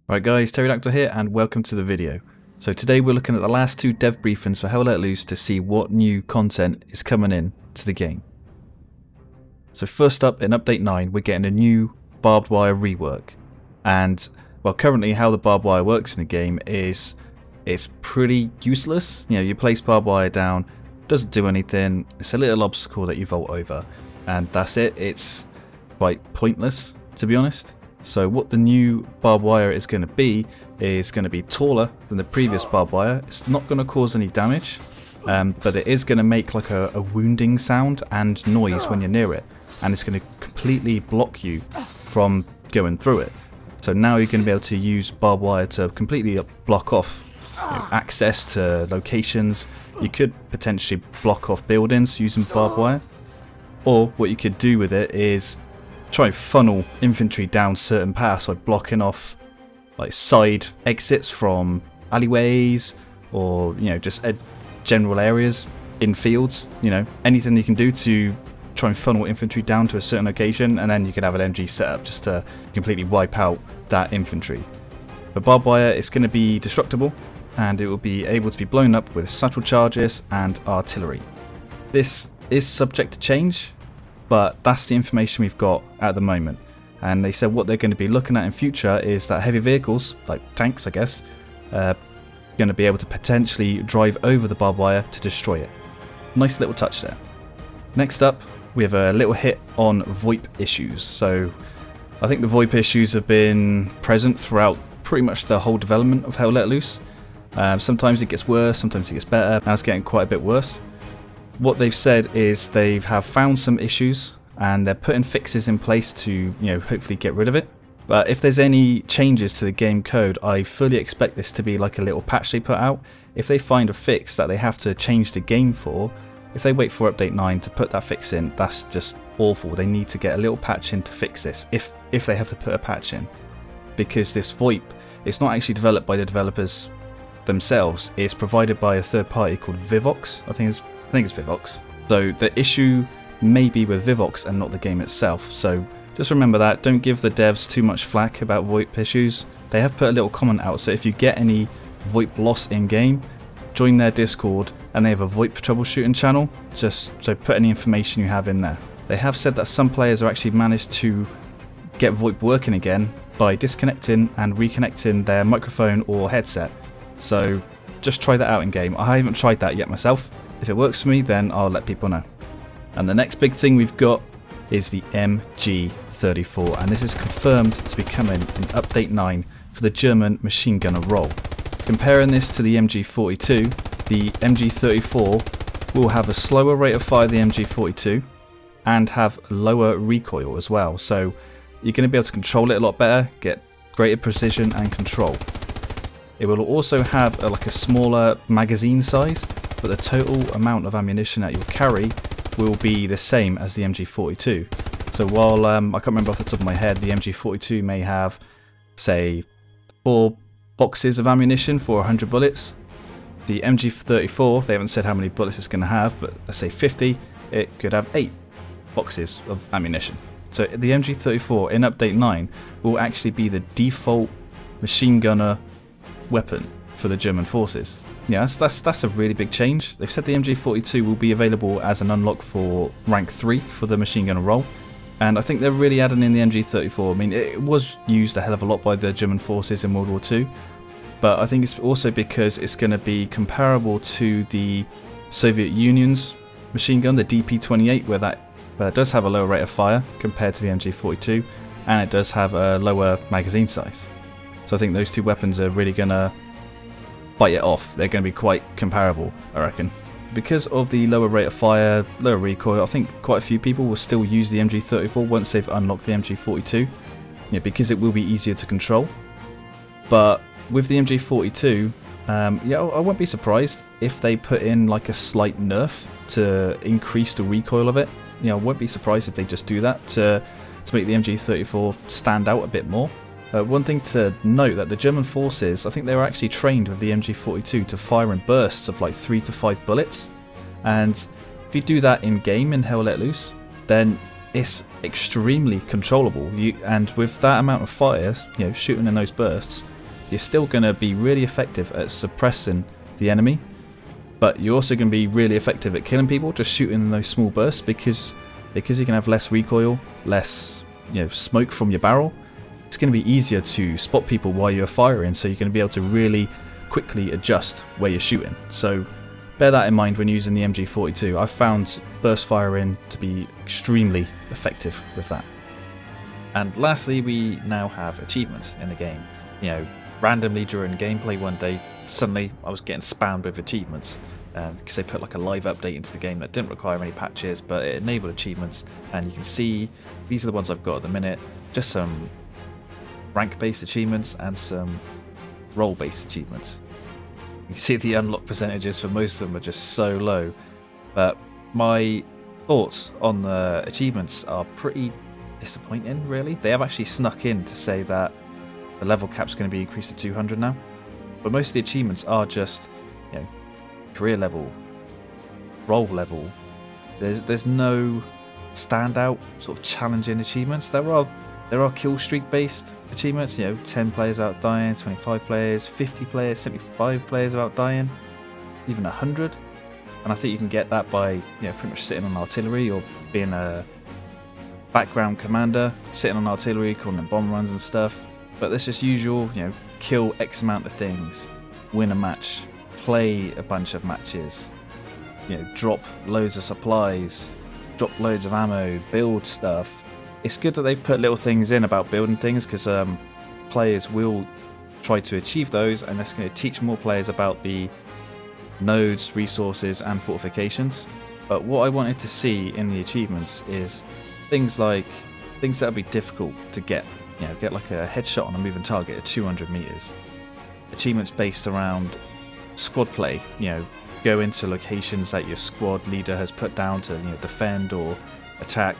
Right guys, Pterodactyl here and welcome to the video. So today we're looking at the last two dev briefings for Hell Let Loose to see what new content is coming in to the game. So first up, in update 9 we're getting a new barbed wire rework. And well, currently how the barbed wire works in the game is it's pretty useless. You know, you place barbed wire down, doesn't do anything, it's a little obstacle that you vault over and that's it. It's quite pointless, to be honest. So what the new barbed wire is going to be taller than the previous barbed wire. It's not going to cause any damage, but it is going to make like a wounding sound and noise when you're near it, and it's going to completely block you from going through it. So now you're going to be able to use barbed wire to completely block off access to locations. You could potentially block off buildings using barbed wire, or what you could do with it is try and funnel infantry down certain paths by blocking off like side exits from alleyways, or just general areas in fields. Anything you can do to try and funnel infantry down to a certain location, and then you can have an MG set up just to completely wipe out that infantry. The barbed wire is going to be destructible and it will be able to be blown up with satchel charges and artillery. This is subject to change, but that's the information we've got at the moment. And they said what they're going to be looking at in future is that heavy vehicles, like tanks I guess, are going to be able to potentially drive over the barbed wire to destroy it. Nice little touch there. Next up, we have a little hit on Voip issues. So I think the Voip issues have been present throughout pretty much the whole development of Hell Let Loose. Sometimes it gets worse, sometimes it gets better. Now it's getting quite a bit worse. What they've said is they have found some issues and they're putting fixes in place to, hopefully get rid of it. But if there's any changes to the game code, I fully expect this to be like a little patch they put out. If they find a fix that they have to change the game for, if they wait for update 9 to put that fix in, that's just awful. They need to get a little patch in to fix this, if they have to put a patch in. Because this Voip, it's not actually developed by the developers themselves, it's provided by a third party called Vivox, I think it's Vivox. So the issue may be with Vivox and not the game itself. So just remember that. Don't give the devs too much flack about Voip issues. They have put a little comment out, so if you get any Voip loss in game, join their Discord, and they have a Voip troubleshooting channel. Just so put any information you have in there. They have said that some players are actually managed to get Voip working again by disconnecting and reconnecting their microphone or headset. So just try that out in game. I haven't tried that yet myself. If it works for me, then I'll let people know. And the next big thing we've got is the MG34, and this is confirmed to be coming in update 9 for the German machine gunner role. Comparing this to the MG42, the MG34 will have a slower rate of fire than the MG42 and have lower recoil as well. So you're going to be able to control it a lot better, get greater precision and control. It will also have like a smaller magazine size, but the total amount of ammunition that you'll carry will be the same as the MG42. So while I can't remember off the top of my head, the MG42 may have, say, 4 boxes of ammunition for 100 bullets. The MG34, they haven't said how many bullets it's going to have, but let's say 50, it could have 8 boxes of ammunition. So the MG34 in update 9 will actually be the default machine gunner weapon for the German forces. Yeah, that's a really big change. They've said the MG42 will be available as an unlock for rank 3 for the machine gunner role, and I think they're really adding in the MG34. I mean, it was used a hell of a lot by the German forces in World War II, but I think it's also because it's going to be comparable to the Soviet Union's machine gun, the DP-28, where that does have a lower rate of fire compared to the MG42, and it does have a lower magazine size. So I think those two weapons are really going to bite it off. They're going to be quite comparable, I reckon. Because of the lower rate of fire, lower recoil, I think quite a few people will still use the MG34 once they've unlocked the MG42, because it will be easier to control. But with the MG42, I won't be surprised if they put in like a slight nerf to increase the recoil of it. I won't be surprised if they just do that to make the MG34 stand out a bit more. One thing to note, that the German forces, I think they were actually trained with the MG42 to fire in bursts of like 3 to 5 bullets, and if you do that in game in Hell Let Loose, then it's extremely controllable. And with that amount of fire, shooting in those bursts, you're still going to be really effective at suppressing the enemy, but you're also going to be really effective at killing people, just shooting in those small bursts, because you can have less recoil, less smoke from your barrel. It's going to be easier to spot people while you're firing, so you're going to be able to really quickly adjust where you're shooting. So bear that in mind when using the MG42. I've found burst firing to be extremely effective with that. And lastly, we now have achievements in the game. Randomly during gameplay one day, suddenly I was getting spammed with achievements because they put like a live update into the game that didn't require any patches, but it enabled achievements. And you can see these are the ones I've got at the minute, just some rank based achievements and some role based achievements. You can see the unlock percentages for most of them are just so low, but my thoughts on the achievements are pretty disappointing, really. They have actually snuck in to say that the level cap's going to be increased to 200 now, but most of the achievements are just career level, role level. There's no standout sort of challenging achievements. There are kill streak based achievements, 10 players without dying, 25 players, 50 players, 75 players without dying, even 100. And I think you can get that by pretty much sitting on artillery or being a background commander, sitting on artillery, calling in bomb runs and stuff. But there's just usual, kill X amount of things, win a match, play a bunch of matches, drop loads of supplies, drop loads of ammo, build stuff. It's good that they've put little things in about building things, because players will try to achieve those, and that's going to teach more players about the nodes, resources and fortifications. But what I wanted to see in the achievements is things that would be difficult to get. Get like a headshot on a moving target at 200 meters. Achievements based around squad play. Go into locations that your squad leader has put down to defend or attack.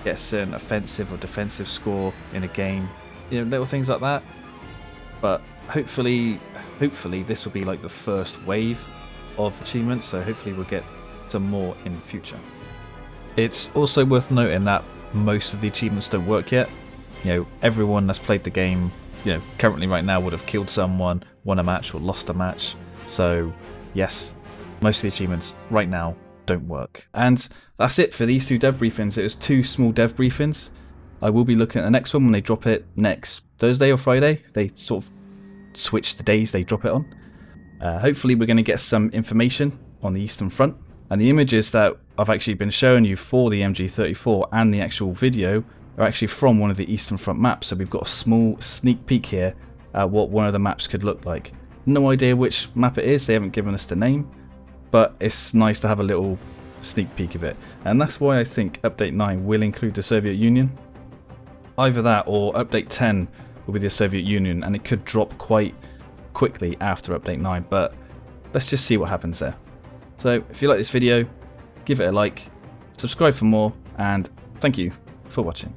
Get a certain offensive or defensive score in a game. Little things like that. But hopefully this will be like the first wave of achievements. So hopefully we'll get some more in the future. It's also worth noting that most of the achievements don't work yet. Everyone that's played the game, currently right now would have killed someone, won a match or lost a match. So yes, most of the achievements right now don't work. And that's it for these two dev briefings. It was two small dev briefings. I will be looking at the next one when they drop it next Thursday or Friday. They sort of switch the days they drop it on. Hopefully we're going to get some information on the Eastern Front. And the images that I've actually been showing you for the MG34 and the actual video are actually from one of the Eastern Front maps. So we've got a small sneak peek here at what one of the maps could look like. No idea which map it is, they haven't given us the name, but it's nice to have a little sneak peek of it. And that's why I think Update 9 will include the Soviet Union. Either that or Update 10 will be the Soviet Union, and it could drop quite quickly after Update 9, but let's just see what happens there. So if you like this video, give it a like, subscribe for more, and thank you for watching.